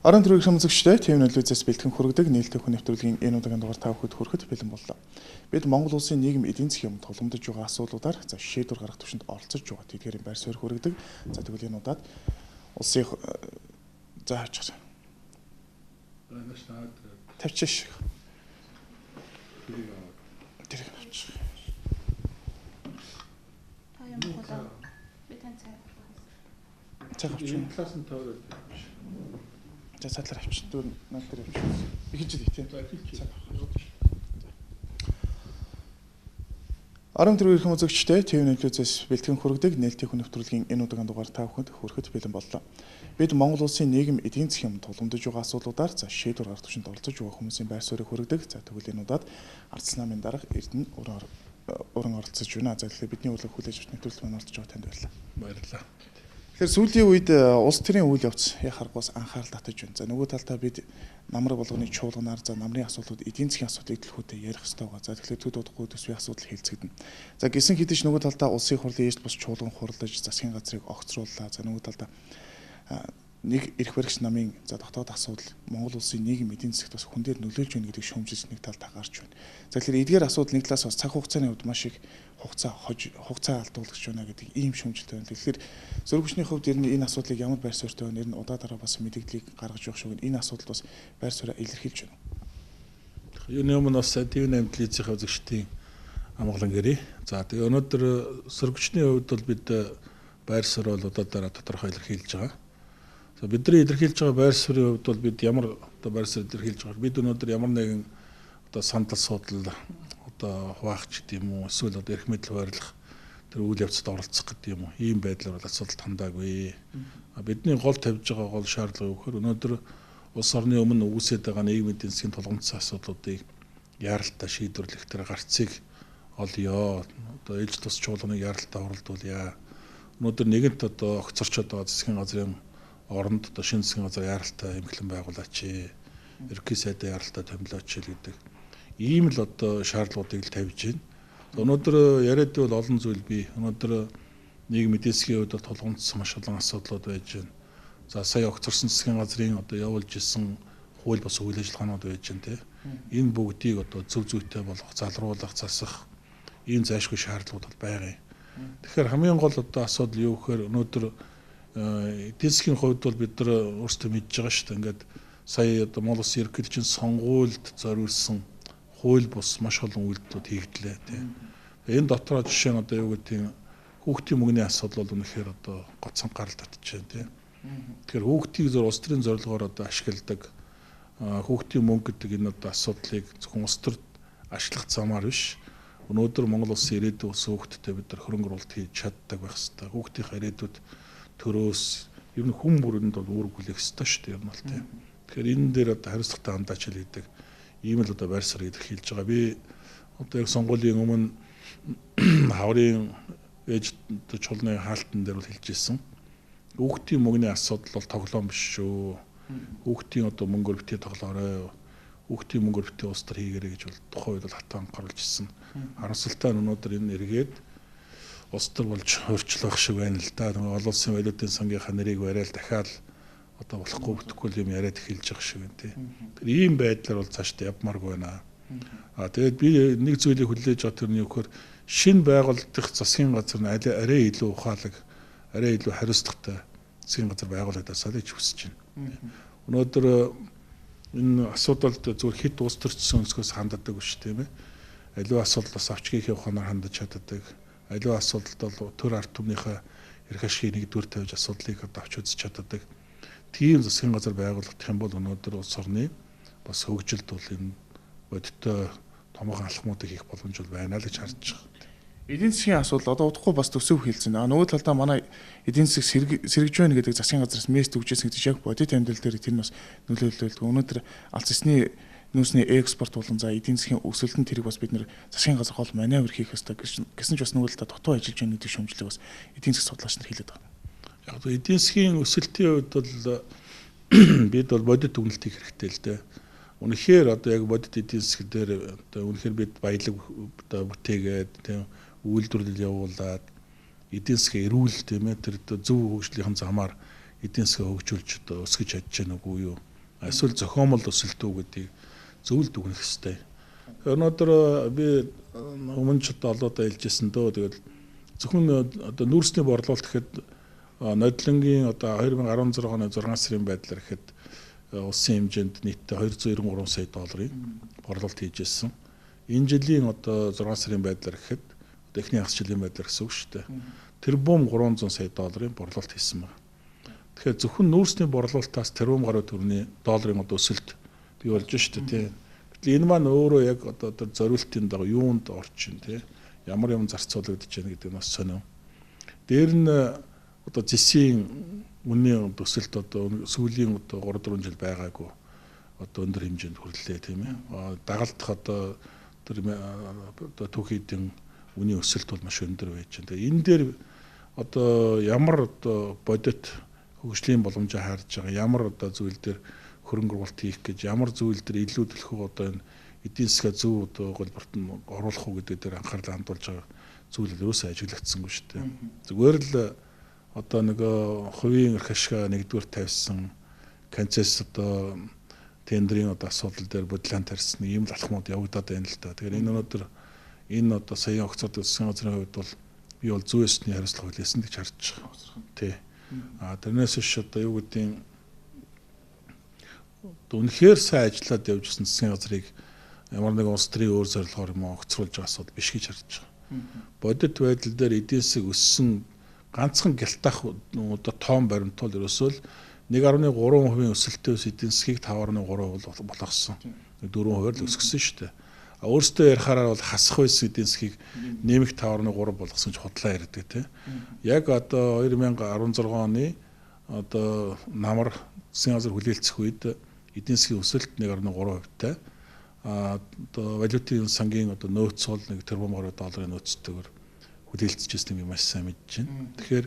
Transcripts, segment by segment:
Орон төвийн хамзагчтай тэв нөлөөцөөс бэлтгэн хүргэдэг нээлттэй хүн нэвтрүүлгийн энэ удаагийн дугаар та бүхэнд хүрэхэд бэлэн боллоо. Бид Монгол улсын нийгэм эдийн засгийн тулгамдж байгаа асуудлуудаар шийдвэр гаргах төвшөнд оролцож байгаа тэдгээрийн байр суурь хүргэдэг. За тэгвэл энэ удаад улсын за хавчих. Тавьчих. Тэр авчих. Та юм болоо. Би тань цай. Цай авчих. Энэ класс нь тойрол. За цаатлаар авчих. Дүүр наад дээр авчих. Ихэнх жил тийм. Орон төвийн хамзагчтай тэв нөлөөцөөс бэлтгэн хүргэдэг нээлттэй хүн нэвтрүүлгийн энэ удаагийн дугаар та бүхэнд хүрэхэд бэлэн боллоо. Бид Монгол улсын нийгэм эдийн засгийн тулгамдж байгаа асуудлуудаар шийдвэр гаргах төвшөнд оролцож байгаа хүмүүсийн байр суурийг хүргэдэг. За тэгвэл энэ удаад Ардс намын дарга Эрдэнэ уран оролцож байна. За тэгэхээр бидний урилга хүлээж авч нэвтрүүлэлд оролцож байгаа танд баярлалаа. Баярлалаа. Тэгэхээр сүүлийн үед улс төрийн үйл явц яхахгүйс анхаарал татаж байна. За нөгөө талдаа бид намраг болгоны чуулганаар за намрын асуудлууд эдийн засгийн асуудлыг төлхөөдөө ярих хэрэгтэй байгаа. За тэгэхээр төд удахгүй төсвийн асуудал хэлцэгдэнэ. За гисэн хэдий ч нөгөө талдаа улсын хурлын ээжл бус чуулган хурлаж засгийн газрыг огцрууллаа. За нөгөө талдаа нэг эрх баригч намын за дотоод асуудал Монгол улсын нийгэм эдийн засагт бас хүн дээр нөлөөлж байна гэдэг шүүмжлэл нэг талд гарч байна. За тэгэхээр эдгээр асуудал нэг талаас бас цаг хугацааны хувьд маш их хугацаа алдуулж байна гэдэг ийм шүүмжлэлтэй байна. Тэгэхээр зөрөг хүчний хувьд энэ асуудлыг ямар байр суурьтай байна? Энэ удаа дараа бас мэдээллийг гаргаж явах шиг энэ асуудал бас байр суурьаа илэрхийлж байна. Юуны өмнө бас ТV 8 телевизийн хавзагчдын амгалан гэрээ. За тэгээ өнөөдөр зөрөг хүчний хувьд бол бид байр суурь бол удаа дараа тодорхой илэрхийлж байгаа. За бидний илэрхийлж байгаа байр суурийн хувьд бол бид ямар одоо байр суурь илэрхийлж байгаа. Бид өнөөдөр ямар нэгэн одоо сандал суудал одоо хуваах гэдэг юм уу эсвэл одоо эрх мэдэл хуваарлах тэр үйл явцад оролцох гэдэг юм уу ийм байдлаар бол асуудал хандаагүй. Бидний гол тавьж байгаа гол шаардлага юу гэхээр өнөөдөр улс орны өмнө үүсэж байгаа нийгмийн эдийн засгийн тулгамдсан асуудлуудыг яаралтай шийдвэрлэх тэр гарцыг олё. Одоо ээлж тус чуулганыг яаралтай оролдуулъя. Өнөөдөр нэгэнт одоо огцорчод байгаа засгийн газрын оронд одоо шинэ засгийн газар яаралтай эмхлэн байгуулаач. Ерөнхий сайдаа яаралтай томилооч гэдэг ийм л одоо шаардлагуудыг л тавьж байна. Өнөөдөр яриад бол олон зүйл бий. Өнөөдөр нийгэм эдийн засгийн хувьд тулгамдсан маш олон асуудлууд байж байна. За сая огцорсон засгийн газрын одоо явуулж исэн хууль бос үйл ажиллагаанууд байж байна те. Энэ бүгдийг одоо зөв зүйтэй болгох, залруулах, засах ийм зайлшгүй шаардлагууд бол байгаа юм. Тэгэхээр хамгийн гол одоо асуудал юу гэхээр өнөөдөр эдийн засгийн хувьд бол бид нар өөрсдөө мэдж байгаа шүү дээ. Ингээд сая одоо Монгол Улсын ерөнхийлөгчийн сонгуульд зориулсан хууль бус маш олон үйлдэлүүд хийгдлээ тийм. Энэ дотроо жишээ нь одоо юу гэдэг хүүхдийн мөнгөний асуудал бол үнэхээр одоо гоцсон гарал татж байна тийм. Тэгэхээр хүүхдийг зур улс төрийн зорилгоор одоо ашигладаг хүүхдийн мөнгө гэдэг энэ одоо асуудлыг зөвхөн улс төрд ашиглах замаар биш. Өнөөдөр Монгол Улсын ирээдүйн ус хүүхдтэй бид нар хөрөнгө оруулалт хийж чаддаг байх хэрэгтэй. Хүүхдийн ирээдүйд төрөөс ер нь хүн бүрээнд бол үүрэг хүлээх ёстой шүү дээ ер нь бол тийм. Тэгэхээр энэ дээр одоо хариуцлагатай хандаач хэлдэг ийм л одоо байр суурь илэрхийлж байгаа. Би одоо яг сонгуулийн өмнө хаврын ээж чуулганы хаалтан дээр бол хэлж ирсэн. Хүүхдийн мөнгөний асуудал бол тоглоом биш шүү. Хүүхдийн одоо мөнгөөр битээ тоглоорой. Хүүхдийн мөнгөөр битээ улс төр хийгэрэй гэж бол тухайн үед бол хатан гарулж ирсэн. Харамсалтай нь өнөөдөр энэ эргээд улс төр болж хөрчлөх шиг байна л да. Олон улсын валютын сангийнхаа нэрийг барайл дахиад одоо болохгүй бүтэхгүй юм яриад эхэлж байгаа шиг байна тий. Тэр ийм байдлаар бол цаашдаа явмааргүй байна. Тэгээд би нэг зүйлийг хүлээж байгаа тэрний өгөхөр шинэ байгуулагдах засгийн газар нь арай илүү ухаалаг, арай илүү хариуцлагатай засгийн газар байгуулагдасаа гэж хүсэж байна. Өнөөдөр энэ асуудалд зүгээр хэд улс төрчсөн өнцгөөс ханддаг биш тийм ээ. Аливаа асуудал бас авчгийн ухаанаар хандаж чаддаг. Аливаа асуудалд бол төр ард түмнийхээ эрх ашигыг нэгдүгээр тавьж асуудлыг авч үзэж чаддаг. Тийм засгийн газар байгуулагдах юм бол өнөөдөр улс орны бас хөгжилд бол энэ бодиттой томоохон алхмуудыг хийх боломж бол байна л гэж харж байгаа. Эдийн засгийн асуудал одоо удахгүй бас төсөв хэлсэн. Нөгөө талдаа манай эдийн засаг сэргэж байна гэдэг засгийн газраас мессеж өгчээсэн гэдэг яг бодит амьдрал дээр тэр нь бас нөлөөлөлт. Өнөөдөр алс эсний нүүсний экспорт болон за эдийн засгийн өсөлтөнд тэрийг бас бид нэр засгийн газар гол маневр хийх ёстой гэсэн ч бас нөгөө талдаа дутуу ажиллаж байна гэдэг шүүмжлэг бас эдийн засаг судлаач нар хэлээд байгаа. Яг нь эдийн засгийн өсөлтийн хувьд бол бид бол бодит дүгнэлт хийх хэрэгтэй л дээ. Үнэхээр одоо яг бодит эдийн засаг дээр одоо үнэхээр бид баялаг одоо бүтээгээд тийм үйлдвэрлэл явуулаад эдийн засгийн эрүүл тийм ээ тэр зөв хөгжлийнхэн замаар эдийн засгаа хөгжүүлж одоо өсгөж чадж байна уу юу? Эсвэл зохиомол өсөлтөө гэдгийг зөвл дүгнэх хэрэгтэй. Өнөөдөр би өмнө ч олоодаа хэлжсэн дөө. Тэгээд зөвхөн одоо нүүрсний борлуулалт гэхэд нодлонгийн одоо 2016 оны 6 сарын байдлаар гэхэд улсын хэмжээнд нийтдээ 293 сая долларын борлуулалт хийжсэн. Энэ жилийн одоо 6 сарын байдлаар гэхэд эхний хагас жилийн байдлаар гэсэн үг шүү дээ. Тэрбум 300 сая долларын борлуулалт хийсэн байна. Тэгэхээр зөвхөн нүүрсний борлуулалтаас тэрбум гаруй төгрөгийн долларын одоо өсөлт бий болж шүү дээ. Гэтэл энэ маань өөрөө яг одоо зориултын дагуу юунд орчин тий ямар юм зарцуулагдаж байна гэдэг нь бас сонио. Дээр нь одоо зэсийн үнийн өсөлт одоо сүүлийн одоо 3-4 жил байгаагүй одоо өндөр хэмжээнд хүрлээ тийм ээ. Дагалдах одоо тэр түүхийдэн үнийн өсөлт бол маш өндөр байж байна. Тэгээ энэ дээр одоо ямар одоо бодит хөгжлийн боломжоо харж байгаа, ямар одоо зүйл дээр хөрөнгө оруулалт хийх гэж, ямар зүйл дээр илүү төлөхөө одоо энэ эдийн засгаа зөв одоо голборт нь оруулах уу гэдэг дээр анхаарлаа хандуулж байгаа зүйл ерөөсөө ажиглагдсангүй шүү дээ. Зүгээр л одоо нэг хувийн эрх ашгаа нэгдүгээр тавьсан концесс одоо тендерийн одоо асуудал дээр бодлон тарьсан ийм л алхмууд явагдаад байна л да. Тэгэхээр энэ өнөөдөр энэ одоо саяхан огцод засгийн газрын хувьд бол би бол зүй ёсны хариуцлага хүлээсэн гэж харж байгаа. Тий. Тэрнээс биш одоо юу гэдгийг үнэхээр сайн ажиллаад явжсэн засгийн газрыг ямар нэгэн улс төрийн өөр зорилгоор юм огцруулж байгаа асуудал биш гэж харж байгаа. Бодит байдал дээр эдийн засаг өссөн ганцхан гялтах одоо тоон баримтуул ерөөсөө л 1.3% өсөлтөөс эдийн засгийг 5.3% болгосон. 4% л өсгсөн шүү дээ. Өөрөөсөө ярихаараа бол хасах байсан эдийн засгийг нэмэх 5.3 болгосон гэж худлаа ярьдаг тийм. Яг одоо 2016 оны одоо намар засгийн газар хүлээлцэх үед эдийн засгийн өсөлт 1.3%-тай одоо валютын сангийн одоо нөөц бол 1 тэрбум гаруй долларын нөөцтэйгээр хүлээлцэжсэн юм маш сайн мэдж байна. Тэгэхээр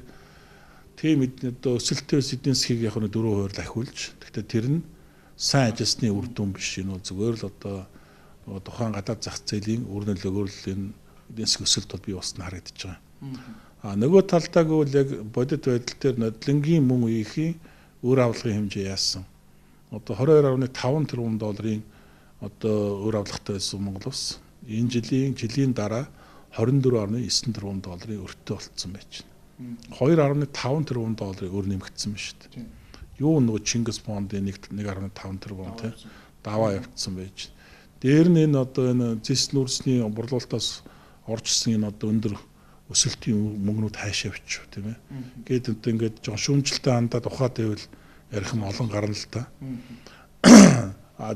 тийм одоо өсөлтөөс эдийн засгийг яг нь 4% л ахиулж. Гэхдээ тэр нь сайн ажилласны үр дүн биш. Энэ бол зүгээр л одоо тухайн гадаад зах зээлийн үр нөлөөгөөр л энэ эдийн засгийн өсөлт бол бий болсноо харагдаж байгаа. Нөгөө талдаа гэвэл яг бодит байдал дээр нодлонгийн мөн үеийн өөр авлагын хэмжээ яасан. Одоо 22.5 тэрбум долларын одоо өөр авлагатай байсан Монгол улс энэ жилийн дараа 24.9 тэрбум долларын өртөө болцсон байж байна. 2.5 тэрбум долларын өр нэмэгдсэн байна шүү дээ. Юу нөгөө Чингис бондын 1.5 тэрбум тий даваа явагдсан байж. Дээр нь энэ одоо энэ зэс нүүрсний борлуулалтаас оржсэн энэ одоо өндөр өсөлтийн мөнгнүүд хаашаа явчих тийм ээ. Гээд одоо ингээд жоо шүүмжлэлтэй хандаад ухаад байвал ярих юм олон гарна л та.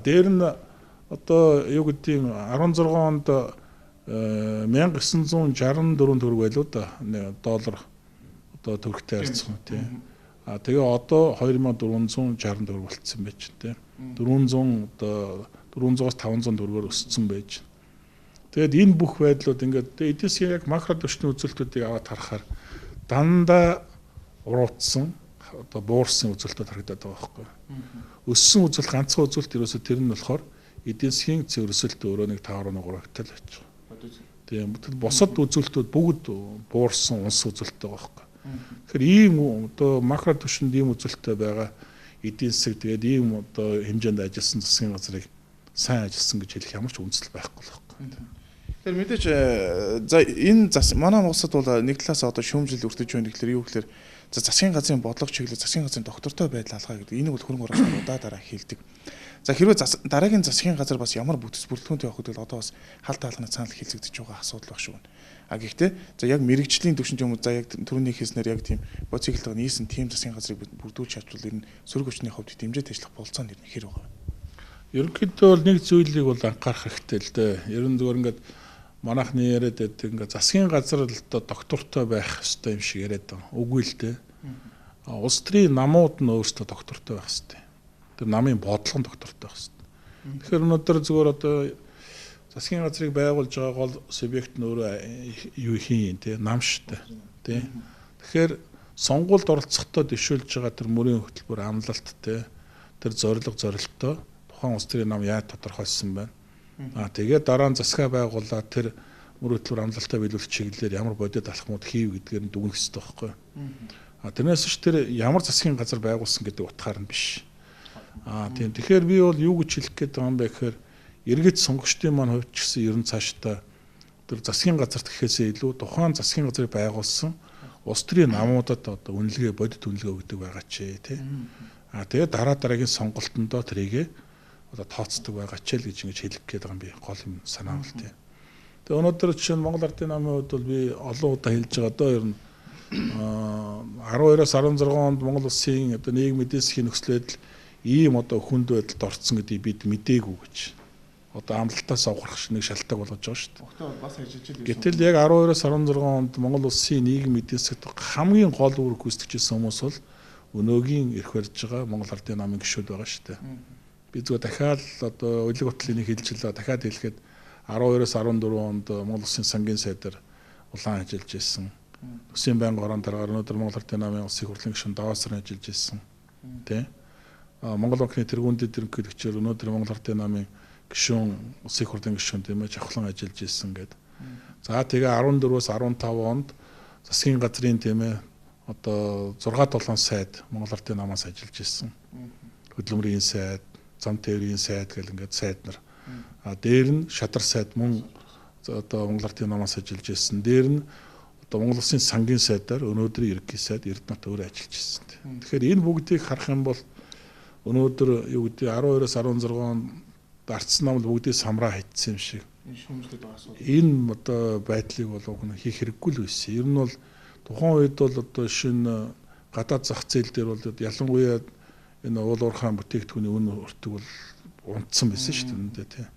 Дээр нь одоо юу гэдгийг 16 онд 1964 төгрөг байлуу да доллар одоо төгрөгтэй харьцсан тийм. Тэгээ одоо 2460 төгрөг болцсон байж тийм. 400 одоо 400-аас 500 төгрөгөөр өссөн байж. Тэгээд энэ бүх байдлууд ингээд эдийн засгийн яг макро түвшний үзүүлэлтүүдийг аваад харахаар дандаа уруудсан одоо буурсан үзүүлэлтүүд харагдаад байгаа байхгүй. Өссөн үзүүлэлт ганцхан үзүүлэлт ерөөсөө тэр нь болохоор эдийн засгийн цэвэрсэлт өөрөө нэг 5.3%-тай л байж байгаа. Тийм бусад үзүүлэлтүүд бүгд буурсан унс үзүүлэлттэй байгаа байхгүй. Тэгэхээр ийм одоо макро түвшинд ийм үзүүлэлттэй байгаа эдийн засаг тэгээд ийм одоо хэмжээнд ажилласан засгийн газрыг сайн ажилласан гэж хэлэх ямар ч үндэслэл байхгүй л байна. Тэгэхээр мэдээж за энэ манай улсад бол нэг талаас одоо шүүмжил өртөж байна гэхэлэр юу гэхээр за засгийн газрын бодлого чиглэл засгийн газрын доктортой байдал алгаа гэдэг энийг бол хөрөнгө оруулагч удаа дараа хэлдэг. За хэрвээ дараагийн засгийн газар бас ямар бүтэц бүрэлдэхүүнтэй явах гэдэг бол одоо бас хал таалганы цаанал хэлцэгдэж байгаа асуудал баг шүү. Гэхдээ за яг мэрэгжлийн түвшинд юм за яг түрүүний хэлснээр яг тийм боциглтойгоо нийсэн тийм засгийн газрыг бүрдүүлж чадвал энэ сөрөг хүчний хувьд дэмжиж ажиллах болцоо нэр хэр байгаа. Ерөнхийдөө бол нэг зүйлийг бол анхаарах хэрэгтэй л дээ. Ер нь зүгээр ингээд манайхны яриад байдаг ингээд засгийн газар л доктортой байх ёстой юм шиг яриад байгаа. Үгүй л дээ. Улс төрийн намууд нь өөрсдөө доктортой байх ёстой. Тэр намын бодлого нь доктортой байх ёстой. Тэгэхээр өнөөдөр зүгээр одоо засгийн газрыг байгуулж байгаа гол субъект нь өөрөө юу хийн тий нам штэ тий. Тэгэхээр сонгуульд оролцохдоо дэвшүүлж байгаа тэр мөрийн хөтөлбөр амлалт тий тэр зорилттой тухайн улс төрийн нам яаж тодорхойлсон байна. Тэгээд дараа нь засгаа байгуулаад тэр мөр хөтөлбөр амлалтаа биелүүлэх чиглэлээр ямар бодит алхмууд хийв гэдгээр нь дүгнэх хэрэгтэй байхгүй. Тэрнээс ч тэр ямар засгийн газар байгуулсан гэдэг утгаар нь биш. Тийм. Тэгэхээр би бол юу гэж хэлэх гээд байгаа юм бэ гэхээр эргээд сонгогчдын маань хувьд ч гэсэн ер нь цаашдаа тэр засгийн газарт гэхээсээ илүү тухайн засгийн газрыг байгуулсан улс төрийн намуудад одоо үнэлгээ бодит үнэлгээ өгдөг байгаа ч тий. Тэгээд дараагийн сонголтондоо тэрийгэ одоо тооцдог байгаа ч л гэж ингэж хэлэх гээд байгаа юм би гол юм санаа бол тий. Тэгээд өнөөдөр жишээ нь Монгол Ардын намын хувьд бол би олон удаа хэлж байгаа одоо ер нь 12-оос 16 онд Монгол улсын одоо нийгмийн эдийн засгийн нөхцөл байдал ийм одоо хүнд байдалд орсон гэдгийг бид мэдээгүй гэж одоо амлалтаас аврах нэг шалтгаан болгож байгаа шүү дээ. Огтоо бас ажиллаж байгаа. Гэтэл яг 12-оос 16 онд Монгол улсын нийгмийн эдийн засгт хамгийн гол үүрэг гүйцэтгэжсэн хүмүүс бол өнөөгийн эрх барьж байгаа Монгол Ардын намын гишүүд байгаа шүү дээ. Би зүгээр дахиад одоо улиг ботлын хэлжилээ дахиад хэлэхэд 12-оос 14 онд Монгол улсын сангийн сайдаар улаан ажиллаж ирсэн. Төсвийн байнгын орон дараагаар өнөөдөр Монгол Ардын намын улсын хурлын гишүүн даваасран ажиллаж ирсэн. Тэ? Монгол банкны тэргүүндэд ерөнхийлөгчөөр өнөөдөр Монгол Ардын намын гишүүн улсын хурлын гишүүн тийм ээ жавхлан ажиллаж ирсэн гэдэг. За тэгээ 14-өөс 15 онд засгийн газрын тийм ээ одоо 6-7 сайд Монгол Ардын намаас ажиллаж ирсэн. Хөдөлмөрийн сайд, зам тээврийн сайд гэл ингээд сайд нар. Дээр нь шадар сайд мөн одоо Монгол Ардын намаас ажиллаж ирсэн. Дээр нь одоо Монгол улсын сангийн сайдаар өнөөдрийн ерөнхий сайд Эрдэнэт өөр ажиллаж ирсэн. Тэгэхээр энэ бүгдийг харах юм бол өнөөдөр юу гэдэг 12-оос 16 онд дардсан нам бүгдийг самраа хийцсэн юм шиг. Энэ одоо байдлыг бол хийх хэрэггүй л байсан. Ер нь бол тухайн үед бол одоо шинэ гадаад зах зээл дээр бол ялангуяа энэ уул уурхайн бүтээгдэхүүний үн өртөг бол унтсан байсан шүү дээ тий.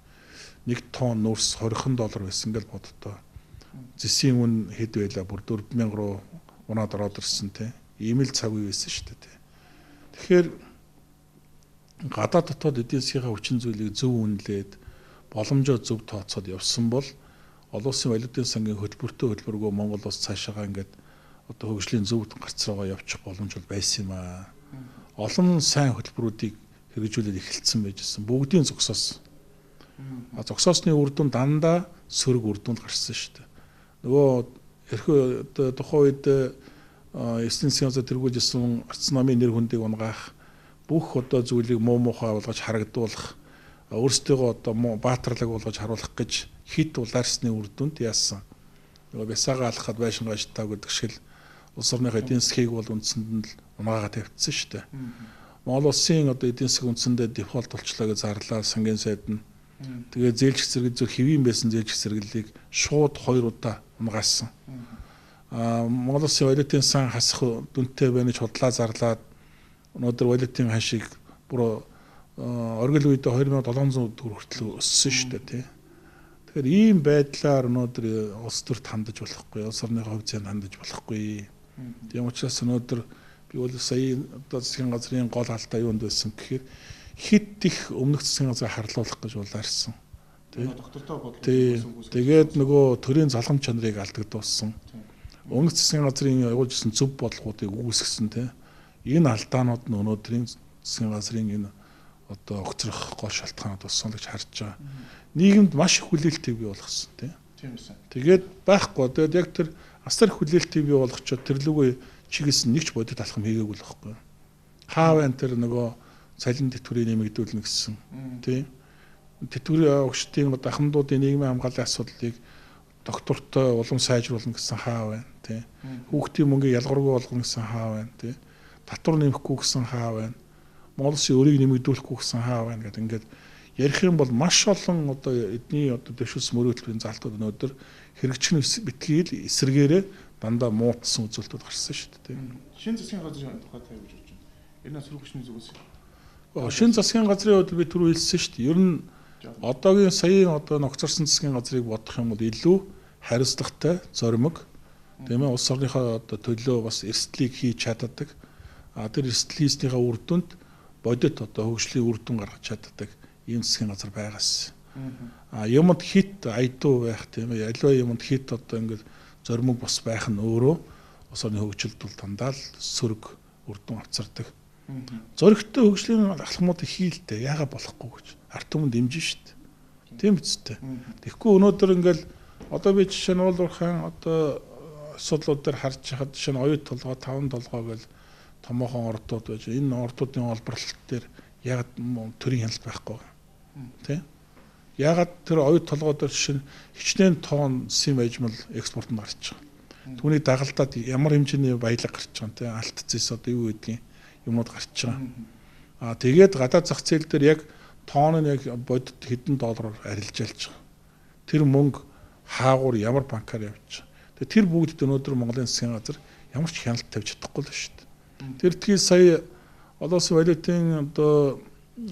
1 тонн нүүрс $20 байсан гэж боддоо. Зэсийн үн хэд байлаа бүр 4,000 руу унаад ороод ирсэн тий. Ийм л цаг үе байсан шүү дээ тий. Тэгэхээр гадаад дотоод эдийн засгийн хүчин зүйлийг зөв үнэлээд боломжоо зөв тооцоод явсан бол олон улсын валютын сангийн хөтөлбөртөө хөтөлбөргөө Монгол улс цаашаа ингээд одоо хөгжлийн зөв гарцраагаа явчих боломж бол байсан юм аа. Олон сайн хөтөлбөрүүдийг хэрэгжүүлээд эхэлсэн байжсэн. Бүгдийн зогсоосон. Зогсоосны үр дүн дандаа сөрөг үр дүнд гарсан шүү дээ. Нөгөө эрхөө тухайн үед эсийн засгийн газар тэргүүлжсэн арц намын нэр хүндийг унгаах бүх одоо зүйлийг муу муухай болгож харагдуулах өөрсдөө одоо баатарлаг болгож харуулах гэж хит улаарсны үр дүнд яасан. Нөгөө бясаага алхахад байшингааш тав гэдэг шиг улс орныхоо эдийн засгийг бол үндсэнд л унаагаа тавьчихсан шүү дээ. Монгол улсын одоо эдийн засаг үндсэндээ дефолт болчлоо гэж зарлаа сангийн сайд нь. Тэгээ зээлч зэрэг зөв хэвийн байсан зээлч зэрэглэлийг шууд 2 удаа унгаасан. Монгол улсын валютын сан хасах дүнтэй байна гэж худлаа зарлаад өнөөдөр валютын ханшийг бүр оргил үед 2700 төгрөг хүртэл өссөн шүү дээ тий. Тэгэхээр ийм байдлаар өнөөдөр улс төрт хандаж болохгүй, улс орныхоо хөвцөнд хандаж болохгүй. Тийм учраас өнөөдөр би бол сая одоо засгийн газрын гол алдаа юунд байсан гэхээр хит их өмнөх засгийн газрыг харлуулах гэж улаарсан. Тий. Тэгээд нөгөө төрийн залхам чанарыг алдагдуулсан. Өмнөх засгийн газрын явуулжсэн зөв бодлогоодыг үүсгэсэн тий. Энэ алдаанууд нь өнөөдрийн засгийн газрын энэ одоо огцрох гол шалтгаанууд болсон л гэж харж байгаа. Нийгэмд маш их хүлээлтийг бий болгосон тий. Тийм ээ. Тэгээд байхгүй. Тэгээд яг тэр асар их хүлээлтийг бий болгочоод тэрлүүгээ чиглэсэн нэг ч бодит алхам хийгээгүй л байхгүй. Хаа байна тэр нөгөө цалин тэтгэврийг нэмэгдүүлнэ гэсэн тий. Тэтгэврийн өгчдийн ахмадуудын нийгмийн хамгааллын асуудлыг доктортой улам сайжруулна гэсэн хаа байна тий. Хүүхдийн мөнгийг ялгаргүй болгоно гэсэн хаа байна тий. Татвар нэмэхгүй гэсэн хаа байна. Монгол улсын өрийг нэмэгдүүлэхгүй гэсэн хаа байна гэдэг ингээд ярих юм бол маш олон одоо эдний одоо дэвшүүлсэн мөрөөдлийн залтууд өнөөдөр хэрэгжих битгийл эсэргээрээ дандаа муутсан үзүүлэлтүүд гарсан шүү дээ. Шинэ засгийн газрын тухай тавьж болж байна. Энэ нас хүрхшний зүгээс. Шинэ засгийн газрын хувьд би түрүү хэлсэн шүү дээ. Ер нь одоогийн саяын одоо ногцорсон засгийн газрыг бодох юм бол илүү хариуцлагатай, зоримог тийм ээ улс орныхоо одоо төлөө бас эрсдлийг хийж чаддаг. Тэр эрсдэл хийснийхаа үр дүнд бодит одоо хөгжлийн үр дүн гаргаж чаддаг ийм засгийн газар байгаас. Юмд хит айдуу байх тийм ээ аливаа юмд хит одоо ингээд зоримог бос байх нь өөрөө улс орны хөгжилд бол дандаа л сөрөг үр дүн авчирдаг. Зоригтой хөгжлийн алхмуудыг хийлтэй яага болохгүй гэж ард түмэн дэмжин шүү дээ. Тийм биз дээ. Тэгэхгүй өнөөдөр ингээл одоо би жишээ нь уулуурхайн одоо асуудлууд дээр харж хахад жишээ нь оюут толгой 5 толгой гэл томоохон ордууд байж энэ ордуудын олборлолт дээр ягаад төрийн хяналт байхгүй тий. Ягаад тэр оюут толгой дээр жишээ нь хичнээн тоон сим ажмал экспортод гарч байгаа. Түүний дагалдаад ямар хэмжээний баялаг гарч байгаа тий. Алт зэс одоо юу гэдгийг юмуд гарч байгаа. Тэгээд гадаад зах зээл дээр яг тоон нь яг бодит хэдэн доллараар арилж ялж байгаа. Тэр мөнгө хаагуур ямар банкаар явж байгаа. Тэр бүгд өнөөдөр Монголын засгийн газар ямар ч хяналт тавьж чадахгүй л шүү дээ. Тэр тгий сая олон улсын валютын одоо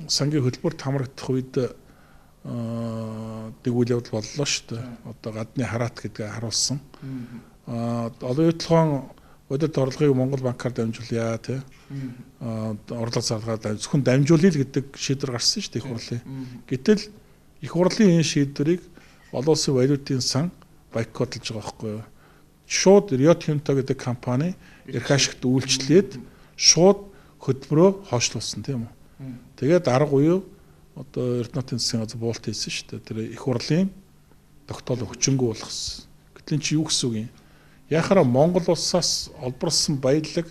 сангийн хөтөлбөрт хамрагдах үед тэгвэл явдал боллоо шүү дээ. Одоо гадны хараат гэдгийг харуулсан. Олон нийтлэн бодит орлогыг Монгол банкаар дамжуулъя тий. Орлого зарлагаар зөвхөн дамжуулъя л гэдэг шийдвэр гарсан шүү дээ их хурлын. Гэтэл их хурлын энэ шийдвэрийг олон улсын валютын сан бойкотлж байгаа байхгүй юу? Шууд Rio Tinto гэдэг компани эрх ашигт үйлчлээд шууд хөтөлбөрөө хойшлуулсан тийм үү. Тэгээд арга буюу одоо Эрдэнэтийн засгийн газар буулт хийсэн шүү дээ. Тэр их хурлын тогтоол хүчингүй болгосон. Гэтэл чи юу гэсэн үг юм? Яхаараа Монгол улсаас олборлсон баялаг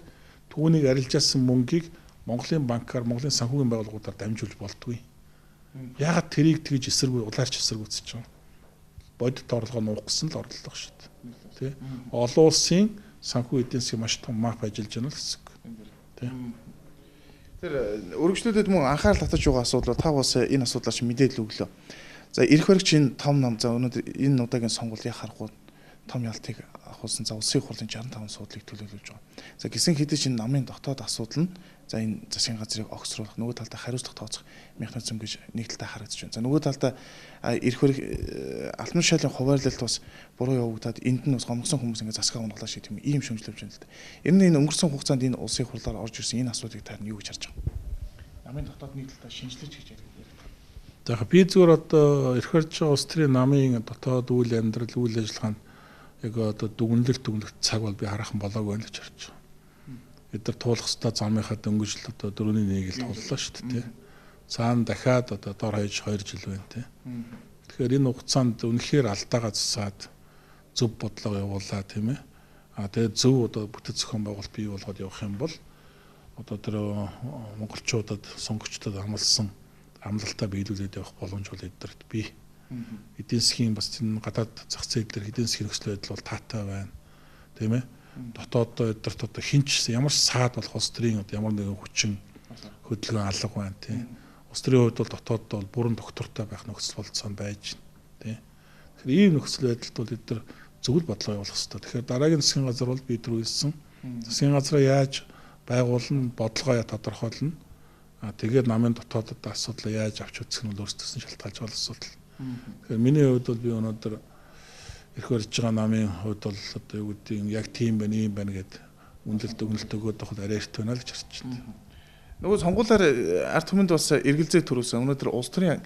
түүнийг арилжаасан мөнгийг Монголын банкар, Монголын санхүүгийн байгууллагуудаар дамжуулж болтгүй. Ягаад тэрийг тэгж улаарч эсэргүүцэж байгаа? Бодит орлогоо нуух гэсэн л орлого шүү дээ. Тэ? Олон улсын санхүү эдийн засгийн маш том мап ажиллаж байна л гэсэн үг. Тэ? Тэр өргөжлүүдэд мөн анхаарал татаж байгаа асуудал та бас энэ асуудлаар мэдээлэл өглөө. За эрх баригчийн том нам за өнөөдөр энэ удаагийн сонгуульд харахгүй том ялтыг авахулсан за улсын хурлын 65 суудлыг төлөөлөж байгаа. За гисэн хэдий чинь намын дотоод асуудал нь за энэ засгийн газрыг огцруулах нөгөө талдаа хариуцлага тооцох механизм гэж нэг талдаа харагдаж байна. За нөгөө талдаа эрх бариг албан тушаалын хуваарлалт бас буруу явагдаад энд нь бас гомдсон хүмүүс ингэ засгаа унгалаа шиг тийм ийм шөмжлөвж байна л да. Ер нь энэ өнгөрсөн хугацаанд энэ улсын хурлаар орж ирсэн энэ асуудыг та юу гэж харж байгаа? Намын дотоод нэг талдаа шинжилж гэж яриад байна. За би зүгээр одоо эрх барьж байгаа улс төрийн намын дотоод үйл амьдрал үйл ажиллагаанд яг одоо дүгнэлт цаг бол би хараахан болоогүй байна гэж харж байгаа. Эдгээр туулах хэвээр замынхаа дөнгөжл одоо 4-1-ийг л тууллаа шүү дээ. Цаана дахиад одоо дор хаяж 2 жил байна тий. Тэгэхээр энэ хугацаанд үнэхээр алдаагаа засаад зөв бодлого явуулаа тийм ээ. Тэгээд зөв одоо бүтэц зохион байгуулалт бий болгоод явах юм бол одоо тэр монголчуудад сонгогчдод амласан амлалтаа биелүүлээд явах боломж бол эдгээрт бий. Эдийн засгийн бас энэ гадаад зах зээл дээр эдийн засгийн нөхцөл байдал бол таатай байна. Тийм ээ. Дотооддоо эдгээрт одоо хинч ямар саад болох улс төрийн ямар нэгэн хүчин хөдөлгөөн алга байна тийм. Улс төрийн хувьд бол дотооддоо бол бүрэн доктортой байх нөхцөл болцоо байж байна тийм. Тэгэхээр ийм нөхцөл байдалд бол эдгээр зөвл бодлого явуулах хэрэгтэй. Тэгэхээр дараагийн засгийн газар бол бид нар хэлсэн засгийн газраа яаж байгуулна, бодлогоо тодорхойлно. Тэгээд намын дотоодод асуудал яаж авч үзэх нь бол өөрсдөөс нь шалтгаалж байгаа асуудал. Тэгэхээр миний хувьд бол би өнөөдөр эрх барьж байгаа намын хувьд бол одоо юу гэдэг яг тийм байна, ийм байна гэд үнэлэлт өгнөлт өгөөд байхад арай эрт байна л гэж харж байна. Нөгөө сонгуулиар ард түмэнд бас эргэлзээ төрүүлсэн. Өнөөдөр улс төрийн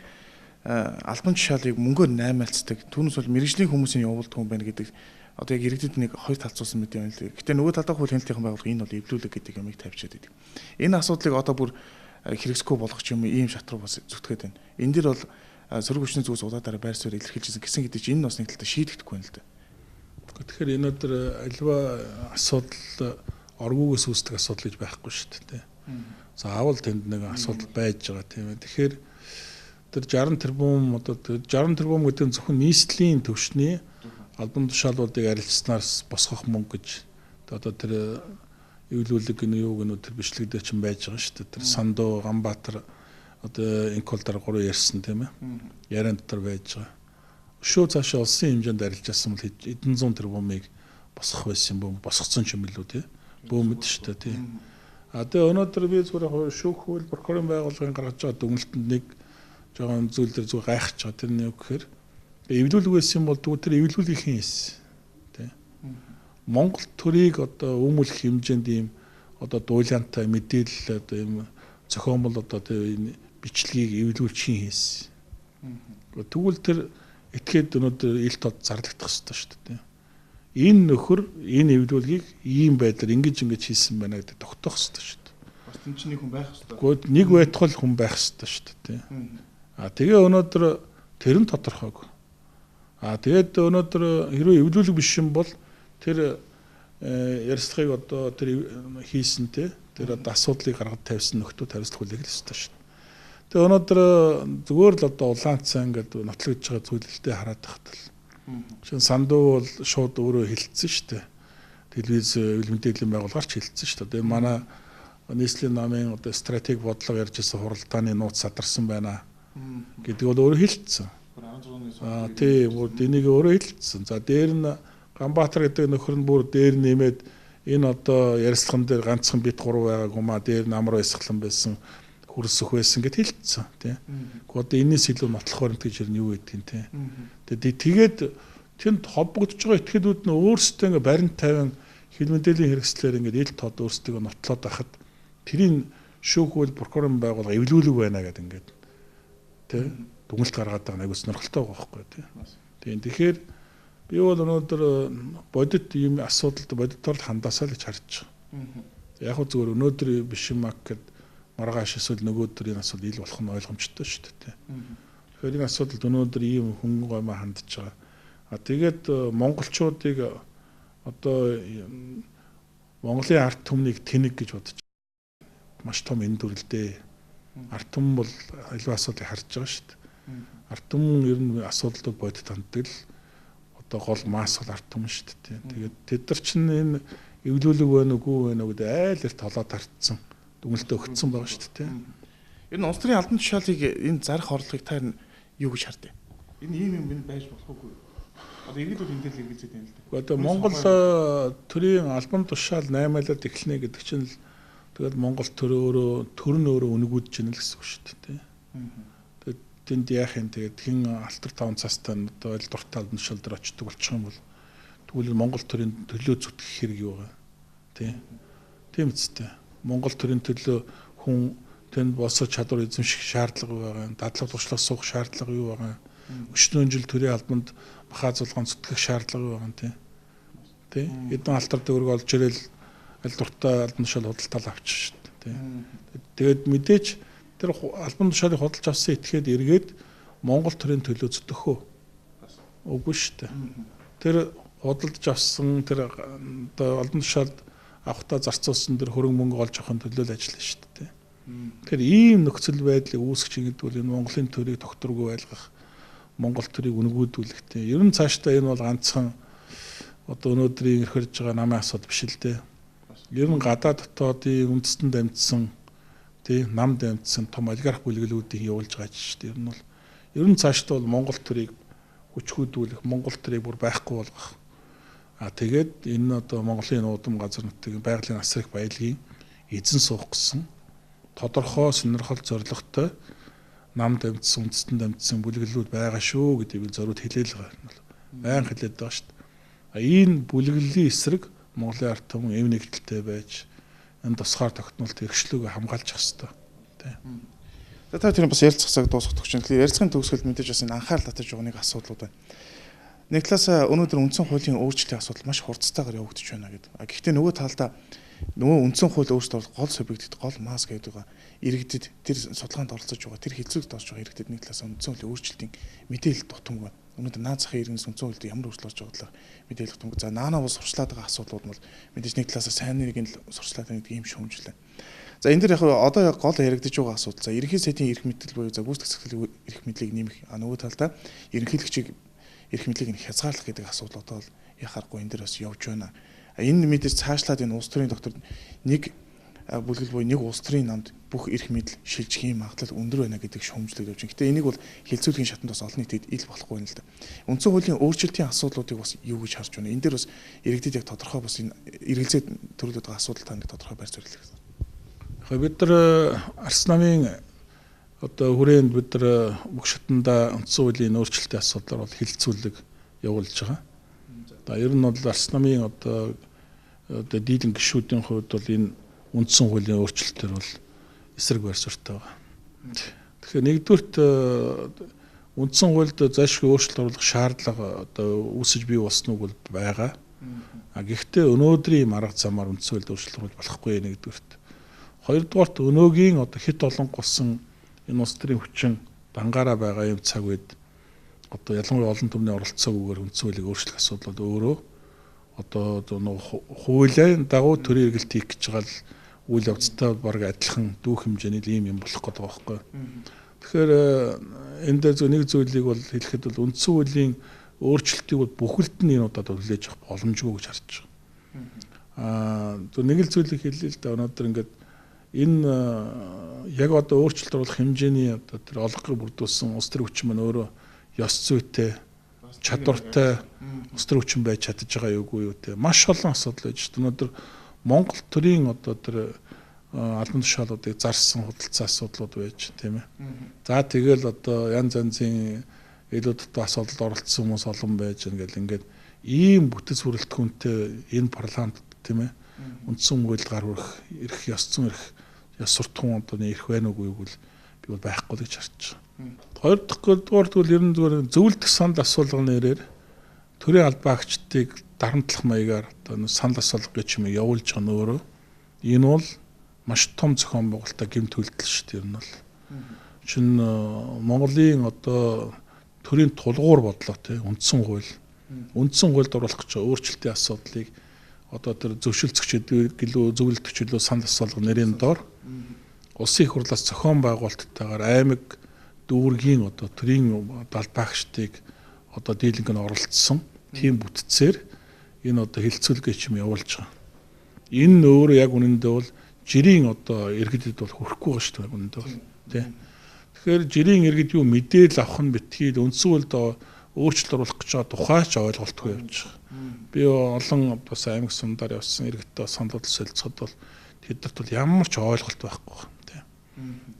албан тушаалыг мөнгөөр наймаалцдаг. Түүнээс бол мэрэгжлийн хүмүүсийн явуулдаг хүн байна гэдэг одоо яг иргэдэд нэг хоёр талцуулсан мэт юм л. Гэтэ нөгөө талдаа хууль хяналтын байгууллага энэ бол эвлүүлэг гэдэг юмыг тавьчихад байдаг. Энэ асуудлыг одоо бүр хэрэгсгүй болгох юм ийм шат руу бас зүтгээд байна. Энэ дэр бол сөрөг хүчний зүгээс удаадараа байр суурь илэрхийлжсэн гэсэн гэдэг чинь энэ бас нэг талдаа шийдэгдэхгүй байна л да. Тэгэхээр энэ өдөр альва асуудал оргуугаас үүсдэг асуудал гэж байхгүй шүү дээ. Заавал тэнд нэг асуудал байж байгаа тийм ээ. Тэгэхээр тэр 60 тэрбум одоо 60 тэрбум гэдэг нь зөвхөн нийслэлийн төвшний албан тушаалуудыг арилжснаас босгох мөнгө гэж одоо тэр эвлүүлэг гэнэ юу гэнэ тэр бичлэг дээр чинь байж байгаа шүү дээ. Тэр Сандуу, Ганбаатар одоо инколдор 3 ярьсан тийм ээ. Яриан дотор байж байгаа. Өшөө цаашаа улсын хэмжээнд арилжаасан бол эдэн зуун тэрбумыг босгох байсан бөм босгоцсон ч юм билүү тийм. Бөөмөд шүү дээ тийм. Тэгээ өнөөдөр би зүгээр шүүх хууль прокурорын байгууллагын гаргаж байгаа дүгнэлтэнд нэг жоохон зүйл дээр зүгээр гайхаж байгаа. Тэр нь юу гэхээр эвлүүлэг байсан бол тэр эвлүүлгийн хийсэн тийм. Монгол төрийг одоо өмүүлэх хэмжээнд ийм одоо дуулиантай мэдээлэл одоо ийм зохиомол одоо тийм бичлэгийг эвлүүлж хийсэн. Тэгвэл тэр этгээд өнөөдөр ил тод зарлагдах хэрэгтэй шүү дээ. Энэ нөхөр энэ эвлүүлгийг ийм байдлаар ингэж хийсэн байна гэдэг тогтоох хэрэгтэй шүү дээ. Бас тийм ч нэг хүн байх хэрэгтэй. Гэхдээ нэг байтугай хүн байх хэрэгтэй шүү дээ. Тэгээ өнөөдөр тэр нь тодорхойг. Тэгээд өнөөдөр хэрвээ эвлүүлэг биш юм бол тэр ярилцлагыг одоо тэр хийсэн тэр одоо асуудлыг гаргаж тавьсан нөхдөө хариуцлах хүлээх хэрэгтэй шүү дээ. Тэгээ өнөөдөр зүгээр л одоо улаанцаа ингээд нотлогдож байгаа зүйлэлтэй хараад тахтал. Жишээ нь Сандуу бол шууд өөрөө хэлсэн шүү дээ. Телевиз мэдээллийн байгууллагаарч хэлсэн шүү дээ. Энэ манай нийслэлийн намын одоо стратеги бодлого ярьж байсан хуралдааны нууц садарсан байна гэдэг бол өөрөө хэлсэн. Тийм, энийг өөрөө хэлсэн. За дээр нь Ганбаатар гэдэг нөхөр нь бүр дээр нэмээд энэ одоо ярилцлаган дээр ганцхан бит 3 байгаагүй маа дээр намар байсгалан байсан хүрсэх байсан гэд хэлсэн тийм. Одоо энэс илүү нотлохоор гэж юу гэдэг юм тийм. Тэгээд тэнд холбогдож байгаа этгээдүүд нь өөрсдөө ингээ барин тавин хил мэдээллийн хэрэгслээр ингээ ил тод өөрсдөө нотлоод байхад тэрийн шүүхвэл прокурорын байгууллага эвлүүлэг байна гэдэг ингээд тийм дүгнэлт гаргаад байгаа нэг сонирхолтой байгаа байхгүй тийм. Тэгэхээр би бол өнөөдөр бодит юм асуудалд бодитоор хандаасаа л гэж харж байгаа. Яг хөө зүгээр өнөөдөр биш юм ак гэд маргааш эсвэл нөгөөдөр энэ асуудал ил болох нь ойлгомжтой шүү дээ. Тэгэхээр энэ асуудалд өнөөдөр ийм хүн гомоо хандж байгаа. Тэгээд монголчуудыг одоо Монголын ард түмнийг тэнэг гэж бодож маш том энэ дүрлдээ. Ард түмэн бол аливаа асуудлыг харж байгаа шүү дээ. Ард түмэн ер нь асуудалд бодит ханддаг л одоо гол масс бол ард түмэн шүү дээ. Тэгээд тэд нар чинь энэ эвлүүлэг байна уу байна уу гэдэг айл эрт толоод харцсан. Дүгнэлтээ өгсөн байгаа шүү дээ. Ер нь улс төрийн албан тушаалыг энэ зарах орлогыг та юу гэж хардыг? Энэ ийм юм байж болохгүй. Одоо иргэдүүд энэ дээр л эргэлзээд байна л дээ. Одоо Монгол төрийн албан тушаал 8-аад эхлэнэ гэдэг чинь л тэгээд Монгол төр нь өөрөө үнэгүүдж байна л гэсэн үг шүү дээ. Тэгээд тэнд яах юм тэгээд хин алтар 5 цастай одоо аль дуртай албан тушаал дээр очдог болчих юм бол тэгвэл Монгол төрийн төлөө зүтгэх хэрэг юу вэ? Тийм үстэй. Монгол төрийн төлөө хүн тэнд босож чадвар эзэмших шаардлага байгаа. Дадлаг туршлага суух шаардлага юу байгаа. Өчнөө жил төрийн албанд бахаа зулгаан зүтгэх шаардлага байгаа тийм. Эдэн алтар дөрөг олж ирэл аль дуртай албан тушаал худалдал авчих шүү дээ. Тэгээд мэдээж тэр албан тушаалыг худалдаж авсан этгээд эргээд Монгол төрийн төлөө зүтгэх үү? Үгүй шүү дээ. Тэр худалдаж авсан тэр одоо албан тушаалд авахта зарцуулсан тэр хөрөнгө мөнгө олж авахын төлөө л ажиллана шүү дээ. Тэгэхээр ийм нөхцөл байдлыг үүсгэж ингэдэг бол энэ Монголын төрийг докторгүй байлгах, Монгол төрийг үнгүүдүүлэх тийм. Ер нь цаашдаа энэ бол ганцхан одоо өнөөдрийн ирхэрж байгаа намын асуудал биш л дээ. Ер нь гадаад дотоодын үндэстэнд амьдсан тийм намд амьдсан том олигарх бүлгэлүүдийг явуулж байгаа шүү дээ. Ер нь цаашдаа бол Монгол төрийг хүчгүүдүүлэх, Монгол төрийг бүр байхгүй болгох. Тэгээд энэ одоо Монголын нуудам газар нутгийн байгалийн асар их баялагын эзэн суух гэсэн тодорхой сонирхол зорилготой намд амьдсан үндэстэнд амьдсан бүлэглэлүүд байгаа шүү гэдгийг зориуд хэлээл байгаа. Баян хэлээд байгаа шүү дээ. Энэ бүлэглэлийн эсрэг Монголын ард түмэн эв нэгдэлтэй байж энэ тусгаар тогтнолт эрхчлөөг хамгаалж явах хэрэгтэй. Та тэр бас ярилцах цаг дуусах гэж байна. Ярилцахын төгсгөлд мэдээж бас энэ анхаарал татаж байгаа нэг асуудлууд байна. Нэг талаас өнөөдөр үндсэн хуулийн өөрчлөлтийн асуудал маш хурцтайгаар явагдаж байна гэдэг. Гэхдээ нөгөө талдаа нөгөө үндсэн хууль өөрчлөлт гол субъектэд гол масс гэдэг байгаа иргэдэд тэр судалгаанд оролцож байгаа тэр хэлцүүлэгт орж байгаа иргэдэд нэг талаас үндсэн хуулийн өөрчлөлтийн мэдээлэл дутамг байна. Өнөөдөр наад захын иргэнээс үндсэн хуульд ямар өөрчлөлт орж байгааг мэдээлэл дутамг. За наанаа бол сурчлаад байгаа асуудлууд бол мэдээж нэг талаас сайн нэрийг л сурчлаад байгаа гэдэг юм шүүмжлээ. За энэ дэр яг одоо гол яригдж байгаа асуудал. За ерөнхий сайдын эрх мэдэл буюу за гүйцэтгэх захирлын эрх мэдлийг нэмэх. Нөгөө талдаа ерөнхийлөгчийг эрх мэдлийг хязгаарлах гэдэг асуудал одоо л яхахгүй энэ дэр бас явж байна. Энэ мэдээж цаашлаад энэ улс төрийн докторд нэг бүлгэл буюу нэг улс төрийн намд бүх эрх мэдэл шилжих юм магадлал өндөр байна гэдэг шүүмжлэг явж байна. Гэтэ энийг бол хэлцүүлгийн шатанд бас олон нийтэд ил болохгүй юм л да. Үндсэн хуулийн өөрчлөлтийн асуудлуудыг бас юу гэж харж байна. Энэ дээр бас иргэдэд яг тодорхой бас энэ эргэлзээд төрүүлээд байгаа асуудал тань тодорхой байр суурь хэлэх. Яг бид нар Арс намын одоо хүрээнд бид нар бүх шатанда үндсэн хуулийн өөрчлөлтийн асуудлаар бол хэлэлцүүлэг явуулж байгаа. За ер нь бол Арс намын одоо дийлэн гишүүдийн хувьд бол энэ үндсэн хуулийн өөрчлөлтөөр бол эсрэг байр суурьтай байгаа. Тэгэхээр нэгдүгürt үндсэн хуульд зайлшгүй өөрчлөлт оруулах шаардлага одоо үүсэж бий болсныг бол байгаа. Гэхдээ өнөөдрийн арга замаар үндсэн хуульд өөрчлөлт оруулах болохгүй нэгдүгürt. Хоёрдугаарт өнөөгийн одоо хит олон голсон энэ улс төрийн хүчин дангаараа байгаа юм цаг үед одоо ялангуяа олон түмний оролцоогүйгээр үндсэн хуулийг өөрчлөх асуудал бол өөрөө одоо хуулийн дагуу төрийн эргэлт хийх гэж байгаа л үйл явцтай бараг адилхан дүүх хэмжээний ийм юм болох гэдэг байгаа байхгүй. Тэгэхээр энэ дээр зөв нэг зүйлийг бол хэлэхэд бол үндсэн хуулийн өөрчлөлтийг бол бүхэлд нь энэ удаад хүлээж авах боломжгүй гэж харж байгаа. Зөв нэг л зүйлийг хэлээ л да. Өнөөдөр ингээд энэ яг одоо өөрчлөлт оруулах хэмжээний одоо тэр олонхыг бүрдүүлсэн улс төр хүчин маань өөрөө ёс зүйтэй, чадвартай улс төр хүчин байж чадж байгаа юугүй юу те. Маш олон асуудал байж шүү дээ. Өнөөдөр Монгол төрийн одоо тэр албан тушаалуудыг зарсан худалдсан асуудлууд байж тийм ээ. За тэгэл одоо янз янзын илүү дотоо асуудалд оролцсон хүмүүс олон байж ингээд ийм бүтэц бүрэлдэхүүнтэй энэ парламент тийм ээ. Үндсэн хууль гар хүрэх, эрх ёс зүйн эрх ёс суртахуун одоо ирэх байна уугүй юу би бол байхгүй гэж харж байна. Хоёр дахь зүйл ер нь зүгээр зөвлөлдөх санал асуулгын нэрээр төрийн албаагчдыг дарамтлах маягаар одоо санал асуулга гэж юм явуулж байгаа нөөрөө энэ бол маш том зохион байгуулалтаа гэмт хөлдөл шүү дээ. Ер нь бол чинь Монголын одоо төрийн тулгуур бодлоо тий үндсэн хуульд оруулах гэж байгаа өөрчлөлтийн асуудлыг одоо тэр зөвшөлтсөгчд гэлөө зөвлөлтөгч гэлөө санал асуулга нэрийн доор улсын их хурлаас зохион байгуулалттайгаар аймаг дүүргийн одоо төрийн албаагчдыг одоо дийлэнх нь оролцсон тийм бүтцээр энэ одоо хилцүүлгээ юм явуулж байгаа. Энэ өөрөө яг үнэндээ бол жирийн одоо иргэдэд бол хүрэхгүй байгаа шүү дээ үнэндээ бол тий. Тэгэхээр жирийн иргэд юу мэдээлэл авах нь битгий үндсэн хуульд өөрчлөлт оруулах гэж байгаа тухайч ойлголтгүй явж байгаа. Би олон одоо аймаг сумдаар явсан иргэдтэй санал солилцоход бол тэднэрт бол ямар ч ойлголт байхгүй байна тий.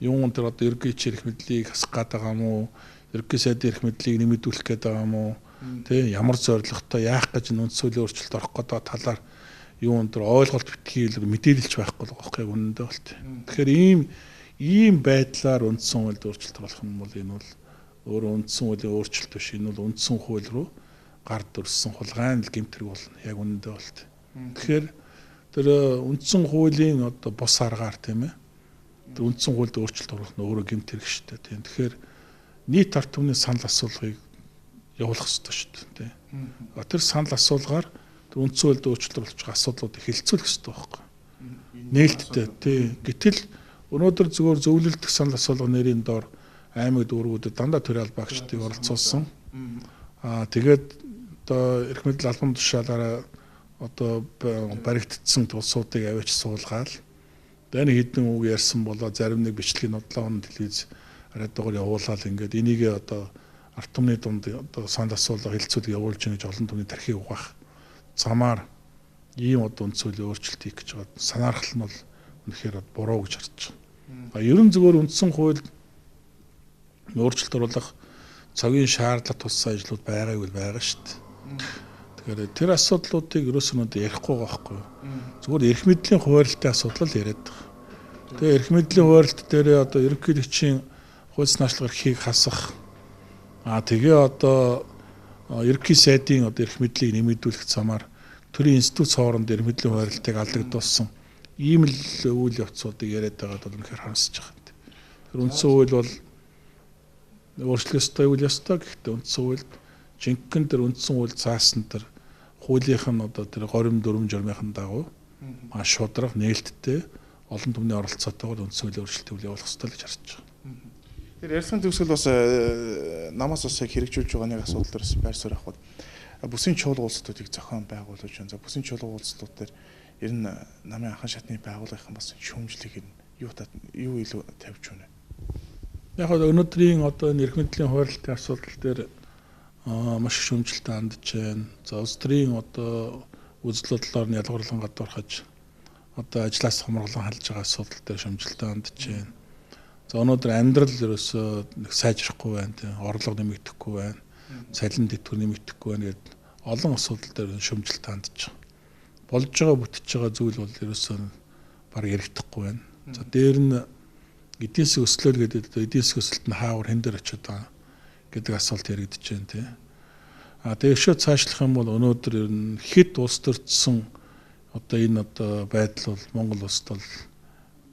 Юун тэр одоо ерөнхий эрх мэдлийг хасах гээд байгаа юм уу? Ерөнхий сайдын эрх мэдлийг нэмэгдүүлэх гээд байгаа юм уу? Тий ямар зорилготой яах гэж үндсэн хуулийн өөрчлөлт орох гэдэг талаар юун тэр ойлголт битгий мэдээлэлч байхгүй байгаа байхгүй үнэндээ бол тий. Тэгэхээр ийм байдлаар үндсэн хуульд өөрчлөлт болох юм бол энэ бол өөрөө үндсэн хуулийн өөрчлөлт биш. Энэ бол үндсэн хууль руу гар дүрсэн хулгайн л гэмтэрэг болно яг үнэндээ бол тий. Тэгэхээр тэр үндсэн хуулийн одоо бус аргаар тийм ээ. Тэр үндсэн хуульд өөрчлөлт оруулах нь өөрөө гэмтэрэг шүү дээ тий. Тэгэхээр нийт ард түмний санал асуулгыг явуулах хэрэгтэй шүү дээ тий. Тэр санал асуулгаар тэр үндсэн хуульд өөрчлөлт оруулж байгаа асуудлуудыг хэлцүүлэх хэрэгтэй байхгүй. Нээлттэй тий. Гэтэл өнөөдөр зөвхөн зөвлөлдөх санал асуулга нэрийн доор аймаг дүүргүүдэд дандаа төрийн албаагчдыг оролцуулсан. Тэгээд одоо эрх мэдэл албан тушаалаараа одоо баригдсан улсуудыг аваач суулгаад энэ хэдэн үг ярьсан болоо зарим нэг бичлэгийг нодлон телевиз радиогоор явуулаад ингээд энийг одоо ард түмний дунд одоо санал асуулга хэлцүүлэг явуулж байгаа гэж олон түмний тархийг угаах замаар ийм одоо үндсэн хуулийн өөрчлөлт хийх гэж байгаа санаархал нь бол үнэхээр буруу гэж харж байгаа. Ерөн зөвөр үндсэн хуульд өөрчлөлт оруулах цагийн шаардлага туссан ажлууд байгаа шүү дээ. Тэгэхээр тэр асуудлуудыг ерөөсөө ярихгүй байгаа байхгүй юу? Зүгээр эрх мэдлийн хуваарлтын асуудал л яриад байгаа. Тэгээ эрх мэдлийн хуваарлт дээр одоо ерөнхийлөгчийн хууль наашлах эрхийг хасах тэгээ одоо ерөнхий сайдын одоо эрх мэдлийг нэмэгдүүлэх замаар төрийн институт хооронд эрх мэдлийн хуваарлтыг алдагдуулсан ийм л үйл явцуудыг яриад байгаад бол үнэхээр харамсаж байгаа. Тэр үндсэн хууль бол өөрчлөх ёстой үйл ёстой гэхдээ үндсэн хуульд жинхэнэ тэр үндсэн хууль заасан тэр хуулийнх нь одоо тэр горим дүрм журмынхын дагуу маш шудраг нээлттэй олон түмний оролцоотойгоор үндсэн хуулийн өөрчлөлтийг явуулах ёстой гэж харж байгаа. Тэр ярьсан төгсгөл бас намаас бас яг хэрэгжүүлж байгаа нэг асуудал дээрс байр суурь авах. Бүсийн чуулга улсуудыг зохион байгуулж байна. За бүсийн чуулга улсууд дээр ер нь намын анхан шатны байгууллагын бас шүүмжлэг юу илүү тавьж байна. Яг өнөөдрийн одоо эрх мэдлийн хуваарлтын асуудал дээр маш их шүүмжлэлтэй хандж байна. За улс төрийн одоо үзэл бодлоор нь ялгуурлан гадуурхаж одоо ажлаас хомроглон халж байгаа асуудал дээр шүүмжлэлтэй хандж байна. За өнөөдөр амьдрал ерөөсөө нэг сайжрахгүй байна тийм орлого нэмэгдэхгүй байна. Цалин дэвтгэр нэмэгдэхгүй байна гэдэг олон асуудал дээр шүүмжлэлтэй хандж байгаа. Болж байгаа бүтэж байгаа зүйл бол ерөөсөө баг яригдахгүй байна. За дээр нь эдийн засгийн өслөл гэдэг эдийн засгийн өсөлт нь хаавар хэн дээр очиод байгаа гэдэг асуулт яригдж байна тийм. Тэгэшөө цаашлах юм бол өнөөдөр ер нь хэд улс төрчсөн одоо энэ одоо байдал бол Монгол улсад бол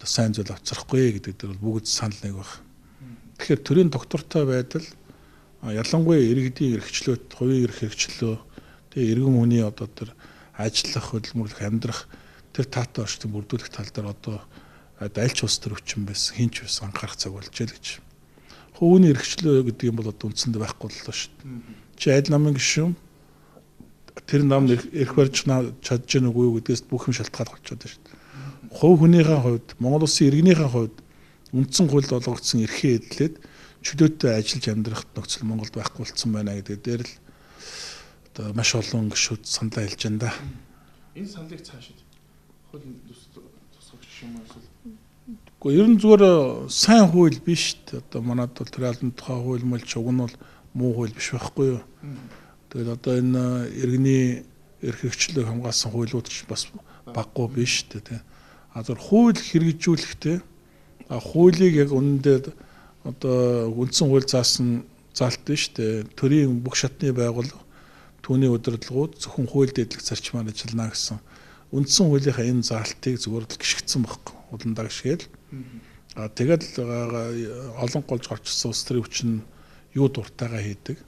одоо сайн зүйл авчрахгүй гэдэг дээр бол бүгд санал нэг баг. Тэгэхээр төрийн доктортой байдал ялангуяа иргэдийн эрхчлөөт, хувийн эрх хэрэгчлөө тэгээ иргэн хүний одоо тэр ажиллах, хөдөлмөрлөх, амьдрах тэр таатай орчтыг бүрдүүлэх тал дээр одоо аль ч улс төр хүчин байсан, хинч байсан анхаарах цаг болж л гэж. Хөвөний эрхчлөө гэдэг юм бол одоо үндсэндээ байхгүй боллоо шүү дээ. Чи аль намын гишүүн тэр нам эрх барьж чадж гэнэ үгүй юу гэдгээс бүх юм шалтгаалж болчиход байна шүү дээ. Хувь хүнийхээ хувьд, Монгол улсын иргэнийхээ хувьд үндсэн хуульд олгогдсон эрхээ эдлээд чөлөөтэй ажиллаж амьдрах нөхцөл Монголд байхгүй болсон байна гэдэг дээр л одоо маш олон гишүүд саналаа хэлж байна да. Энэ саналыг цаашид хуулийн тусгагч юм эсвэл Гэхдээ ер нь зүгээр сайн хууль биш шүү дээ. Одоо манайд бол тэр албан тухай хууль мөл чуг нь бол муу хууль биш байхгүй юу. Тэгэл одоо энэ иргэний эрх хэрэгчлийг хамгаалсан хуулиуд ч бас баггүй биш шүү дээ. А зөв хууль хэрэгжүүлэхдээ хуулийг яг үнэндээ одоо үндсэн хууль заасан заалт нь шүү дээ. Төрийн бүх шатны байгууллага түүний удирдлагууд зөвхөн хууль дэдлэх зарчмаар ажиллана гэсэн үндсэн хуулийнхаа энэ заалтыг зүгээр л гიშгдсэн байхгүй. Улаандаа гიშгээл. А тэгэл олон голж орчсон улс төрийн хүчин юу дуртайгаа хийдэг.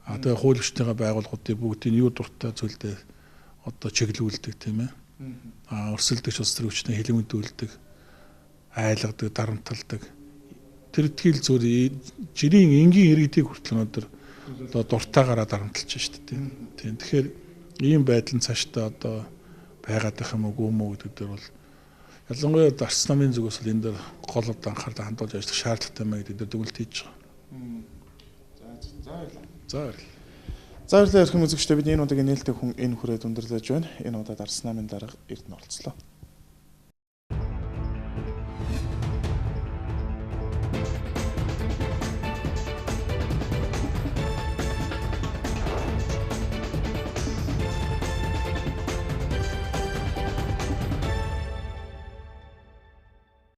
А тэгээ хууль хүчнийхээ байгууллагуудын бүгдийг юу дуртай зүйлдээ одоо чиглүүлдэг тийм ээ. А өрсөлдөгч улс төрийн хүчний хилэмжүүлдэг, айлгадаг, дарамталдаг. Тэр итгэл зүгээр жирийн энгийн иргэдийг хүртэл өнөөдөр одоо дуртайгаараа дарамтлж шүү дээ тийм. Тэгэхээр ийм байдал нь цаашдаа одоо байгаад байх юм уу мүү гэдэг дээр бол ялангуяа Арц намын зүгээс л энэ дээр гол одоо анхаарлаа хандуулж ажиллах шаардлагатай мэй гэдэг дээр дүгнэлт хийж байгаа. За баярлалаа эрхэм үзэгчдээ бид энэ удаагийн нээлттэй хүн энэ хүрээд өндөрлөж байна. Энэ удаад Арц намын дарга Эрдэнэ оролцлоо.